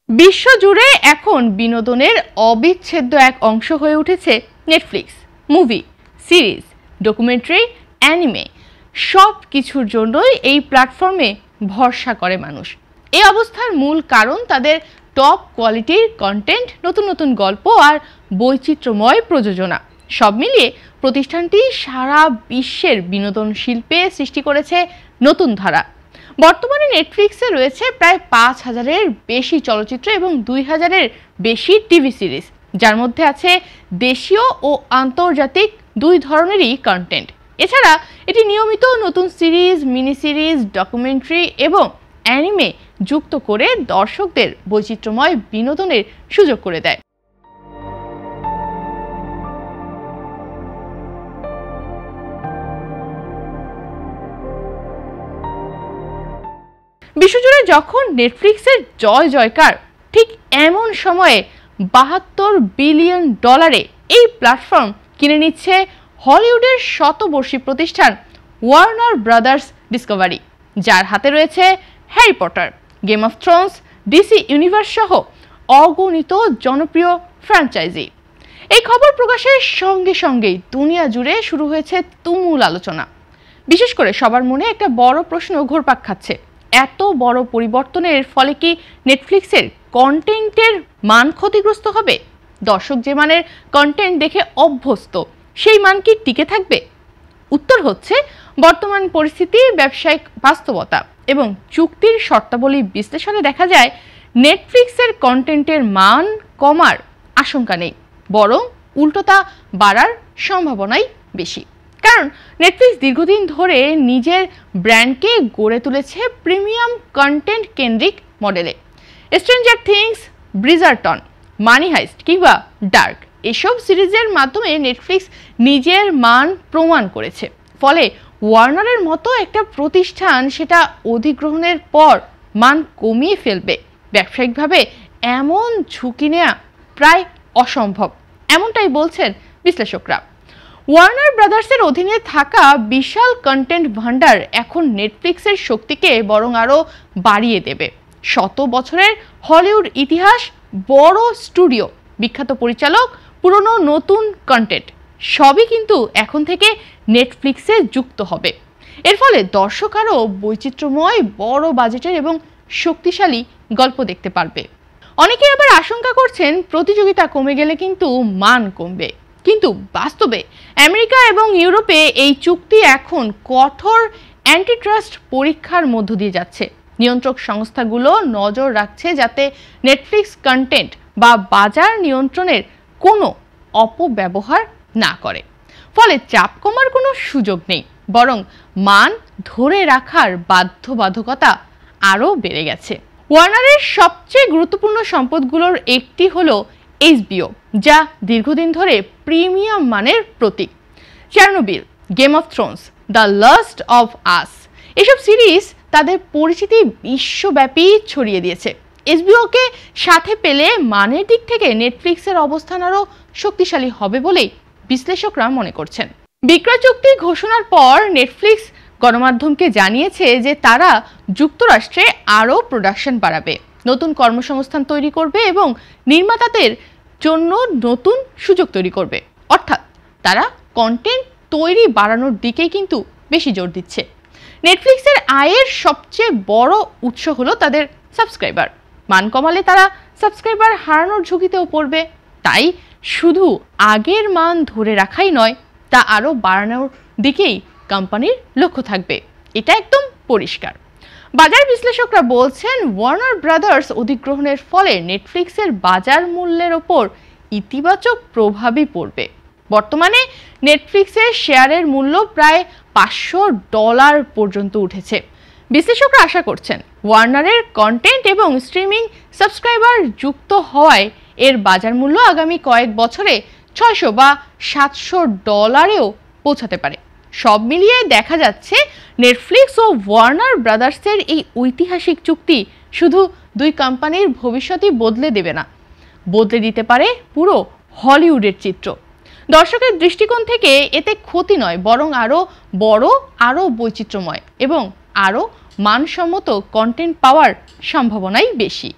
বিশ্বজুড়ে এখন বিনোদনের অবিচ্ছেদ্য এক অংশ হয়ে উঠেছে Netflix. Movie, series, documentary, anime সব কিছুর জন্যই এই প্ল্যাটফর্মে ভরসা করে মানুষ। এই অবস্থার মূল কারণ তাদের টপ কোয়ালিটির কন্টেন্ট, নতুন নতুন গল্প আর বৈচিত্র্যময় প্রযোজনা। সব মিলিয়ে প্রতিষ্ঠানটি সারা বিশ্বের বিনোদন শিল্পে সৃষ্টি করেছে নতুন ধারা। বর্তমানে নেটফ্লিক্সে রয়েছে প্রায় ৫,০০০-এর বেশি চলচ্চিত্র এবং ২,০০০-এর বেশি টিভি সিরিজ, যার মধ্যে আছে দেশীয় ও আন্তর্জাতিক দুই ধরনেরই কন্টেন্ট। এছাড়া এটি নিয়মিত নতুন সিরিজ, মিনি সিরিজ, ডকুমেন্টারি এবং অ্যানিমে যুক্ত করে দর্শকদের বৈচিত্র্যময় বিনোদনের সুযোগ করে দেয়। বিশ্বজুড়ে যখন নেটফ্লিক্সের জয় জয়কার, ঠিক এমন সময়ে $৭২ বিলিয়ন এই প্ল্যাটফর্ম কিনে নিচ্ছে হলিউডের শতবর্ষী প্রতিষ্ঠান ওয়ার্নার ব্রাদার্স ডিসকভারি, যার হাতে রয়েছে Harry Potter, game of Thrones, DC universe সহ অগণিত জনপ্রিয় ফ্র্যাঞ্চাইজি। এই খবর প্রকাশের সঙ্গে সঙ্গেই দুনিয়া জুড়ে শুরু হয়েছে তুমুল আলোচনা। বিশেষ করে সবার মনে একটা বড় প্রশ্ন ঘুরপাক খাচ্ছে, এত বড় পরিবর্তনের ফলে কি নেটফ্লিক্সের কন্টেন্টের মান ক্ষতিগ্রস্ত হবে? দর্শক যে মানের কন্টেন্ট দেখে অভ্যস্ত, সেই মান কি টিকে থাকবে? উত্তর হচ্ছে, বর্তমান পরিস্থিতি, ব্যবসায়িক বাস্তবতা এবং চুক্তির শর্তাবলী বিশ্লেষণে দেখা যায় নেটফ্লিক্সের কন্টেন্টের মান কমার আশঙ্কা নেই, বরং উল্টো তা বাড়ার সম্ভাবনাই বেশি। কারণ নেটফ্লিক্স দীর্ঘদিন ধরে নিজের ব্র্যান্ডকে গড়ে তুলেছে প্রিমিয়াম কন্টেন্ট কেন্দ্রিক মডেলে। স্ট্রেঞ্জার থিংস, ব্রিজারটন, মানি হাইস্ট কিংবা ডার্ক এসব সিরিজের মাধ্যমে নেটফ্লিক্স নিজের মান প্রমাণ করেছে। ফলে ওয়ার্নারের মতো একটা প্রতিষ্ঠান সেটা অধিগ্রহণের পর মান কমিয়ে ফেলবে, ব্যবসায়িকভাবে এমন ঝুঁকি নেওয়া প্রায় অসম্ভব, এমনটাই বলছেন বিশ্লেষকরা। ওয়ার্নার ব্রাদার্সের অধীনে থাকা বিশাল কন্টেন্ট ভান্ডার এখন নেটফ্লিক্সের শক্তিকে বরং আরও বাড়িয়ে দেবে। শত বছরের হলিউড ইতিহাস, বড় স্টুডিও, বিখ্যাত পরিচালক, পুরনো নতুন কন্টেন্ট সবই কিন্তু এখন থেকে নেটফ্লিক্সে যুক্ত হবে। এর ফলে দর্শক আরও বৈচিত্র্যময়, বড় বাজেটের এবং শক্তিশালী গল্প দেখতে পারবে। অনেকে আবার আশঙ্কা করছেন প্রতিযোগিতা কমে গেলে কিন্তু মান কমবে। কিন্তু বাস্তবে আমেরিকা এবং ইউরোপে এই চুক্তি এখন কঠোর অ্যান্টিট্রাস্ট পরীক্ষার মধ্য দিয়ে যাচ্ছে। নিয়ন্ত্রক সংস্থাগুলো নজর রাখছে যাতে নেটফ্লিক্স কন্টেন্ট বা বাজার নিয়ন্ত্রণের কোনো অপব্যবহার না করে। ফলে চাপ কমার কোনো সুযোগ নেই, বরং মান ধরে রাখার বাধ্যবাধকতা আরও বেড়ে গেছে। ওয়ার্নারের সবচেয়ে গুরুত্বপূর্ণ সম্পদগুলোর একটি হলো HBO, যা দীর্ঘদিন ধরে প্রিমিয়াম মানের প্রতীক। Chernobyl, Game of Thrones, The Last of Us এসব সিরিজ তাদের পরিচিতি বিশ্বব্যাপী ছড়িয়ে দিয়েছে। HBOকে সাথে পেলে মানের দিক থেকে নেটফ্লিক্সের অবস্থান আরও শক্তিশালী হবে বলেই বিশ্লেষকরা মনে করছেন। বিক্রয় চুক্তি ঘোষণার পর নেটফ্লিক্স গণমাধ্যমকে জানিয়েছে যে তারা যুক্তরাষ্ট্রে আরও প্রোডাকশন বাড়াবে, নতুন কর্মসংস্থান তৈরি করবে এবং নির্মাতাদের জন্য নতুন সুযোগ তৈরি করবে। অর্থাৎ তারা কন্টেন্ট তৈরি বাড়ানোর দিকেই কিন্তু বেশি জোর দিচ্ছে। নেটফ্লিক্সের আয়ের সবচেয়ে বড় উৎস হলো তাদের সাবস্ক্রাইবার। মান কমালে তারা সাবস্ক্রাইবার হারানোর ঝুঁকিতেও পড়বে। তাই শুধু আগের মান ধরে রাখাই নয়, তা আরও বাড়ানোর দিকেই কোম্পানির লক্ষ্য থাকবে, এটা একদম পরিষ্কার। বাজার বিশ্লেষকরা বলছেন ওয়ার্নার ব্রাদার্স অধিগ্রহণের ফলে নেটফ্লিক্সের বাজার মূল্যের ওপর ইতিবাচক প্রভাবই পড়বে। বর্তমানে নেটফ্লিক্সের শেয়ারের মূল্য প্রায় $500 পর্যন্ত উঠেছে। বিশ্লেষকরা আশা করছেন ওয়ার্নারের কন্টেন্ট এবং স্ট্রিমিং সাবস্ক্রাইবার যুক্ত হওয়ায় এর বাজার মূল্য আগামী কয়েক বছরে $600 বা $700-এও পৌঁছাতে পারে। সব মিলিয়ে দেখা যাচ্ছে নেটফ্লিক্স ও ওয়ার্নার ব্রাদার্সের এই ঐতিহাসিক চুক্তি শুধু দুই কোম্পানির ভবিষ্যৎই বদলে দেবে না, বদলে দিতে পারে পুরো হলিউডের চিত্র। দর্শকের দৃষ্টিকোণ থেকে এতে ক্ষতি নয়, বরং আরও বড়, আরও বৈচিত্র্যময় এবং আরও মানসম্মত কন্টেন্ট পাওয়ার সম্ভাবনাই বেশি।